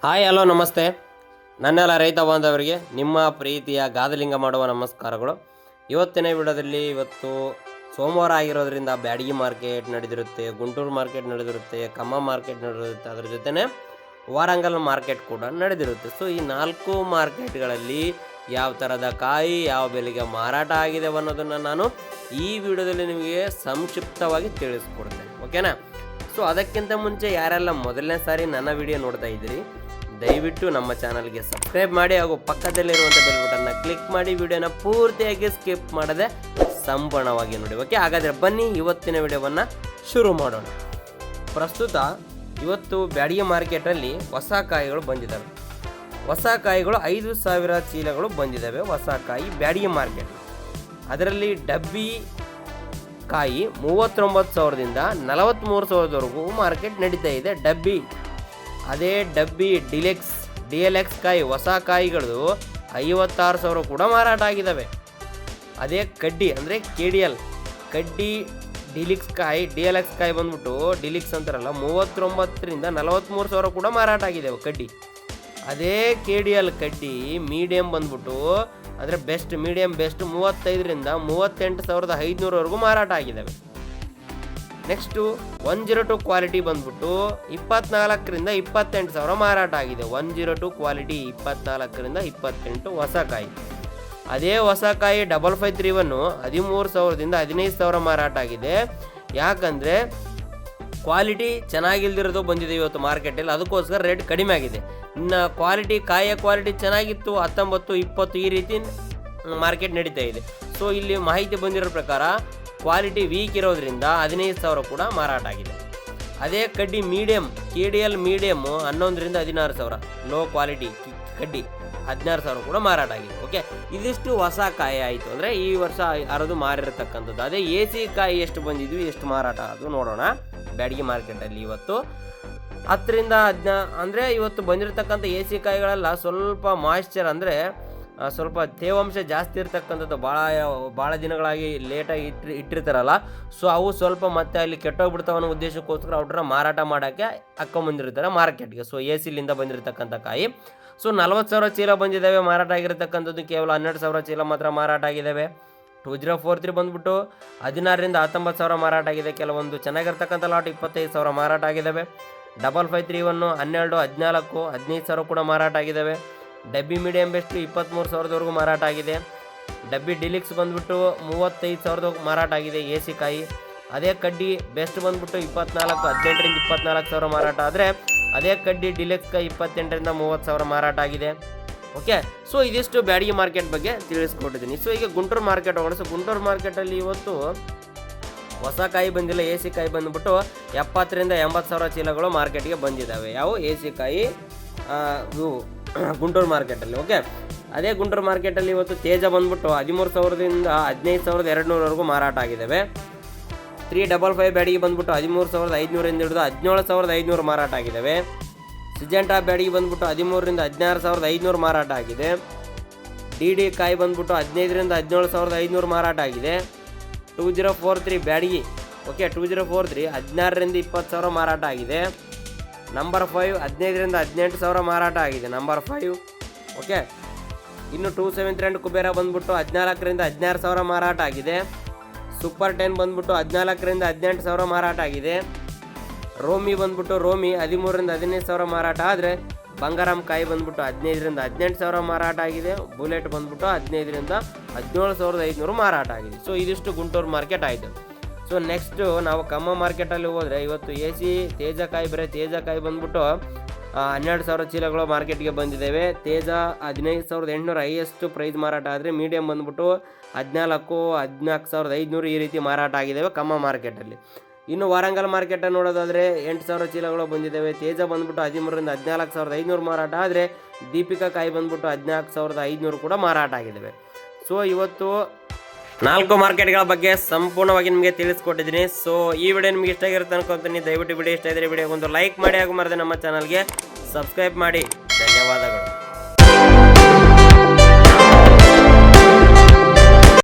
Hi hello ನಮಸ್ತೆ. ನನ್ನೆಲ್ಲ ರೈತ ಬಾಂಧವರಿಗೆ ನಿಮ್ಮ ಪ್ರೀತಿಯ ಗಾದಲಿಂಗ ಮಾಡುವ ನಮಸ್ಕಾರಗಳು. ಇವತ್ತಿನ ವಿಡಿಯೋದಲ್ಲಿ ಇವತ್ತು ಸೋಮವಾರ ಆಗಿರೋದ್ರಿಂದ ಬ್ಯಾಡಗಿ ಮಾರ್ಕೆಟ್ ನಡೆದಿರುತ್ತೆ, ಗುಂಟೂರು ಮಾರ್ಕೆಟ್ ನಡೆದಿರುತ್ತೆ, ಕಮ್ಮ ಮಾರ್ಕೆಟ್ ನಡೆದಿರುತ್ತೆ, ಅದರ ಜೊತೆನೇ ವಾರಂಗಲ್ ಮಾರ್ಕೆಟ್ ಕೂಡ ನಡೆದಿರುತ್ತೆ. ಸೊ ಈ 4 ಮಾರ್ಕೆಟ್ಗಳಲ್ಲಿ ಯಾವ ಥರದ ಕಾಯಿ ಯಾವ ಬೆಲೆಗೆ ಮಾರಾಟ ಆಗಿದೆ ಅನ್ನೋದನ್ನು ನಾನು ಈ ವಿಡಿಯೋದಲ್ಲಿ ನಿಮಗೆ ಸಂಕ್ಷಿಪ್ತವಾಗಿ ತಿಳಿಸ್ಕೊಡ್ತೇನೆ, ಓಕೆನಾ? ಸೊ ಅದಕ್ಕಿಂತ ಮುಂಚೆ ಯಾರೆಲ್ಲ ಮೊದಲನೇ ಸಾರಿ ನನ್ನ ವಿಡಿಯೋ ನೋಡ್ತಾ ಇದ್ದೀರಿ, ದಯವಿಟ್ಟು ನಮ್ಮ ಚಾನಲ್ಗೆ ಸಬ್ಸ್ಕ್ರೈಬ್ ಮಾಡಿ ಹಾಗೂ ಪಕ್ಕದಲ್ಲಿರುವಂಥ ಬೆಲ್ ಬಟನ್ನ ಕ್ಲಿಕ್ ಮಾಡಿ ವಿಡಿಯೋನ ಪೂರ್ತಿಯಾಗಿ ಸ್ಕಿಪ್ ಮಾಡದೆ ಸಂಪೂರ್ಣವಾಗಿ ನೋಡಿ, ಓಕೆ? ಹಾಗಾದರೆ ಬನ್ನಿ ಇವತ್ತಿನ ವಿಡಿಯೋವನ್ನು ಶುರು ಮಾಡೋಣ. ಪ್ರಸ್ತುತ ಇವತ್ತು ಬ್ಯಾಡಗಿ ಮಾರ್ಕೆಟಲ್ಲಿ ಹೊಸ ಕಾಯಿಗಳು ಬಂದಿದ್ದಾವೆ. ಹೊಸ ಕಾಯಿಗಳು 5,000 ಚೀಲಗಳು ಬಂದಿದ್ದಾವೆ. ಹೊಸ ಕಾಯಿ ಬ್ಯಾಡಗಿ ಮಾರ್ಕೆಟ್, ಅದರಲ್ಲಿ ಡಬ್ಬಿ ಕಾಯಿ 39,000ದಿಂದ 43,000ವರೆಗೂ ಮಾರ್ಕೆಟ್ ನಡೀತಾ ಇದೆ. ಡಬ್ಬಿ, ಅದೇ ಡಬ್ಬಿ ಡಿಎಲ್ಎಕ್ಸ್ ಕಾಯಿ ಹೊಸ ಕಾಯಿಗಳು 56,000 ಕೂಡ ಮಾರಾಟ ಆಗಿದ್ದಾವೆ. ಅದೇ ಕಡ್ಡಿ ಅಂದರೆ KDL ಕಡ್ಡಿ ಡಿಎಲ್ಎಕ್ಸ್ ಕಾಯಿ ಬಂದ್ಬಿಟ್ಟು ಡಿಲಿಕ್ಸ್ ಅಂತಾರಲ್ಲ 39ರಿಂದ 43,000 ಕೂಡ ಮಾರಾಟ ಆಗಿದೆ ಕಡ್ಡಿ. ಅದೇ KDL ಕಡ್ಡಿ ಮೀಡಿಯಮ್ ಬಂದ್ಬಿಟ್ಟು ಅಂದರೆ ಮೀಡಿಯಮ್ ಬೆಸ್ಟ್ 35ರಿಂದ 38,500ವರೆಗೂ ಮಾರಾಟ ಆಗಿದ್ದಾವೆ. ನೆಕ್ಸ್ಟು 102 ಕ್ವಾಲಿಟಿ ಬಂದ್ಬಿಟ್ಟು 24ರಿಂದ 28,000 ಮಾರಾಟ ಆಗಿದೆ. 102 ಕ್ವಾಲಿಟಿ 24ರಿಂದ 28 ಹೊಸ ಕಾಯಿ. ಅದೇ ಹೊಸ ಕಾಯಿ 5531 13,000ದಿಂದ 15,000 ಮಾರಾಟ ಆಗಿದೆ. ಯಾಕಂದರೆ ಕ್ವಾಲಿಟಿ ಚೆನ್ನಾಗಿಲ್ದಿರೋದು ಬಂದಿದೆ ಇವತ್ತು ಮಾರ್ಕೆಟಲ್ಲಿ, ಅದಕ್ಕೋಸ್ಕರ ರೇಟ್ ಕಡಿಮೆ ಆಗಿದೆ. ಇನ್ನು ಕಾಯಿಯ ಕ್ವಾಲಿಟಿ ಚೆನ್ನಾಗಿತ್ತು 19, 20 ಈ ರೀತಿ ಮಾರ್ಕೆಟ್ ನಡೀತಾ ಇದೆ. ಸೊ ಇಲ್ಲಿ ಮಾಹಿತಿ ಬಂದಿರೋ ಪ್ರಕಾರ ಕ್ವಾಲಿಟಿ ವೀಕ್ ಇರೋದ್ರಿಂದ 15,000 ಕೂಡ ಮಾರಾಟ ಆಗಿದೆ. ಅದೇ ಕಡ್ಡಿ ಮೀಡಿಯಮ್ KDL ಮೀಡಿಯಮ್ 11ರಿಂದ 16,000, ಲೋ ಕ್ವಾಲಿಟಿ ಕಡ್ಡಿ 16,000 ಕೂಡ ಮಾರಾಟ ಆಗಿದೆ. ಓಕೆ, ಇದಿಷ್ಟು ಹೊಸ ಕಾಯಿ ಆಯಿತು. ಅಂದರೆ ಈ ವರ್ಷ ಅರದು ಮಾರಿರತಕ್ಕಂಥದ್ದು. ಅದೇ AC ಕಾಯಿ ಎಷ್ಟು ಬಂದಿದ್ವಿ, ಎಷ್ಟು ಮಾರಾಟ ಅದು ನೋಡೋಣ. ಬ್ಯಾಡಗಿ ಮಾರ್ಕೆಟಲ್ಲಿ ಇವತ್ತು 10ರಿಂದ 15 ಅಂದರೆ ಇವತ್ತು ಬಂದಿರತಕ್ಕಂಥ AC ಕಾಯಿಗಳೆಲ್ಲ ಸ್ವಲ್ಪ ಮಾಯ್ಶ್ಚರ್ ಅಂದರೆ ಸ್ವಲ್ಪ ತೇವಾಂಶ ಜಾಸ್ತಿ ಇರ್ತಕ್ಕಂಥದ್ದು, ಭಾಳ ದಿನಗಳಾಗಿ ಲೇಟಾಗಿ ಇಟ್ಟಿರ್ತಾರಲ್ಲ. ಸೊ ಅವು ಸ್ವಲ್ಪ ಮತ್ತೆ ಅಲ್ಲಿ ಕೆಟ್ಟೋಗ್ಬಿಡ್ತಾವ ಅನ್ನೋ ಉದ್ದೇಶಕ್ಕೋಸ್ಕರ ಅವ್ರನ್ನ ಮಾರಾಟ ಮಾಡೋಕ್ಕೆ ಹಾಕ್ಕೊಂಬಂದಿರ್ತಾರೆ ಮಾರ್ಕೆಟ್ಗೆ. ಸೊ ACಲಿಂದ ಬಂದಿರತಕ್ಕಂಥ ಕಾಯಿ. ಸೊ 40,000 ಚೀಲ ಬಂದಿದ್ದಾವೆ. ಮಾರಾಟ ಆಗಿರತಕ್ಕಂಥದ್ದು ಕೇವಲ 12,000 ಚೀಲ ಮಾತ್ರ ಮಾರಾಟ ಆಗಿದ್ದಾವೆ. 2043 ಬಂದ್ಬಿಟ್ಟು 16ರಿಂದ 19,000 ಮಾರಾಟ ಆಗಿದೆ. ಕೆಲವೊಂದು ಚೆನ್ನಾಗಿರ್ತಕ್ಕಂಥ ಲಾಟ್ 25,000 ಮಾರಾಟ ಆಗಿದ್ದಾವೆ. 5531 12, 14, 15,000 ಕೂಡ ಮಾರಾಟ ಆಗಿದ್ದಾವೆ. ಡಬ್ಬಿ ಮೀಡಿಯಂ ಬೆಸ್ಟ್ 23,000ವರೆಗೂ ಮಾರಾಟ ಆಗಿದೆ. ಡಬ್ಬಿ ಡಿಲಿಕ್ಸ್ ಬಂದ್ಬಿಟ್ಟು 35,000 ಮಾರಾಟ ಆಗಿದೆ AC ಕಾಯಿ. ಅದೇ ಕಡ್ಡಿ ಬೆಸ್ಟ್ ಬಂದ್ಬಿಟ್ಟು 24, 18ರಿಂದ 24,000 ಮಾರಾಟ ಆದರೆ ಅದೇ ಕಡ್ಡಿ ಡಿಲೆಕ್ಸ್ ಕಾಯಿ 28ರಿಂದ 30,000 ಮಾರಾಟ ಆಗಿದೆ. ಓಕೆ, ಸೊ ಇದಿಷ್ಟು ಬ್ಯಾಡಗಿ ಮಾರ್ಕೆಟ್ ಬಗ್ಗೆ ತಿಳಿಸ್ಕೊಟ್ಟಿದ್ದೀನಿ. ಸೊ ಈಗ ಗುಂಟೂರು ಮಾರ್ಕೆಟ್ ಹೋಗೋಣ. ಸೊ ಗುಂಟೂರು ಮಾರ್ಕೆಟಲ್ಲಿ ಇವತ್ತು ಹೊಸ ಕಾಯಿ ಬಂದಿಲ್ಲ. AC ಕಾಯಿ ಬಂದ್ಬಿಟ್ಟು 70ರಿಂದ 80,000 ಚೀಲಗಳು ಮಾರ್ಕೆಟ್ಗೆ ಬಂದಿದ್ದಾವೆ. ಯಾವ AC ಕಾಯಿ ಗುಂಟೂರು ಮಾರ್ಕೆಟಲ್ಲಿ. ಓಕೆ, ಅದೇ ಗುಂಟೂರು ಮಾರ್ಕೆಟಲ್ಲಿ ಇವತ್ತು ತೇಜ ಬಂದ್ಬಿಟ್ಟು 13,000ದಿಂದ 15,200ವರೆಗೂ ಮಾರಾಟ ಆಗಿದ್ದಾವೆ. 355 ಬ್ಯಾಡಗಿ ಬಂದ್ಬಿಟ್ಟು 13,500ರಿಂದ ಹಿಡಿದು 17,500 ಮಾರಾಟ ಆಗಿದ್ದಾವೆ. ಸಿಜೆಂಟಾ ಬ್ಯಾಡಗಿ ಬಂದ್ಬಿಟ್ಟು 13ರಿಂದ 16,500 ಮಾರಾಟ ಆಗಿದೆ. DD ಕಾಯಿ ಬಂದ್ಬಿಟ್ಟು 15ರಿಂದ 17,500 ಮಾರಾಟ ಆಗಿದೆ. 2043 ಬ್ಯಾಡಗಿ, ಓಕೆ 2043 16ರಿಂದ 20,000 ಮಾರಾಟ ಆಗಿದೆ. ನಂಬರ್ 5 15ರಿಂದ 18,000 ಮಾರಾಟ ಆಗಿದೆ. Number 5, okay. ಇನ್ನು 272 ಕುಬೇರ ಬಂದ್ಬಿಟ್ಟು 14ರಿಂದ 16,000 ಮಾರಾಟ ಆಗಿದೆ. ಸೂಪರ್ 10 ಬಂದ್ಬಿಟ್ಟು 14ರಿಂದ 18,000 ಮಾರಾಟ ಆಗಿದೆ. ರೋಮಿ ಬಂದ್ಬಿಟ್ಟು 13ರಿಂದ 15,000 ಮಾರಾಟ ಆದರೆ ಬಂಗಾರಂ ಕಾಯಿ ಬಂದ್ಬಿಟ್ಟು 15ರಿಂದ 18,000 ಮಾರಾಟ ಆಗಿದೆ. ಬುಲೆಟ್ ಬಂದ್ಬಿಟ್ಟು 15ರಿಂದ 17,500 ಮಾರಾಟ ಆಗಿದೆ. ಸೊ ಇದಿಷ್ಟು ಗುಂಟೂರು ಮಾರ್ಕೆಟ್ ಆಯಿತು. ಸೊ ನೆಕ್ಸ್ಟು ನಾವು ಕಮ್ಮ ಮಾರ್ಕೆಟಲ್ಲಿ ಹೋದರೆ ಇವತ್ತು AC ತೇಜ ಕಾಯಿ ಬಂದ್ಬಿಟ್ಟು 12,000 ಚೀಲಗಳು ಮಾರ್ಕೆಟ್ಗೆ ಬಂದಿದ್ದಾವೆ. ತೇಜ 15,800 ಹೈಯೆಸ್ಟ್ ಪ್ರೈಸ್ ಮಾರಾಟ ಆದರೆ ಮೀಡಿಯಮ್ ಬಂದ್ಬಿಟ್ಟು 14, 14,500 ಈ ರೀತಿ ಮಾರಾಟ ಆಗಿದ್ದಾವೆ ಕಮ್ಮ ಮಾರ್ಕೆಟಲ್ಲಿ. ಇನ್ನು ವಾರಂಗಲ್ ಮಾರ್ಕೆಟನ್ನು ನೋಡೋದಾದರೆ 8,000 ಚೀಲಗಳು ಬಂದಿದ್ದಾವೆ. ತೇಜ ಬಂದ್ಬಿಟ್ಟು 13ರಿಂದ 14,500 ಮಾರಾಟ ಆದರೆ ದೀಪಿಕಾ ಕಾಯಿ ಬಂದ್ಬಿಟ್ಟು 14,500 ಕೂಡ ಮಾರಾಟ ಆಗಿದ್ದಾವೆ. ಸೊ ಇವತ್ತು 4 ಮಾರ್ಕೆಟ್ಗಳ ಬಗ್ಗೆ ಸಂಪೂರ್ಣವಾಗಿ ನಿಮಗೆ ತಿಳಿಸ್ಕೊಟ್ಟಿದ್ದೀನಿ. ಸೊ ಈ ವಿಡಿಯೋ ನಿಮಗೆ ಇಷ್ಟ ಆಗಿರುತ್ತೆ ಅನ್ಕೊಂತೀನಿ. ದಯವಿಟ್ಟು ವಿಡಿಯೋ ಇಷ್ಟ ಇದ್ದರೆ ವಿಡಿಯೋಗೊಂದು ಲೈಕ್ ಮಾಡಿ ಹಾಗೂ ಮರದೆ ನಮ್ಮ ಚಾನಲ್ಗೆ ಸಬ್ಸ್ಕ್ರೈಬ್ ಮಾಡಿ. ಧನ್ಯವಾದಗಳು.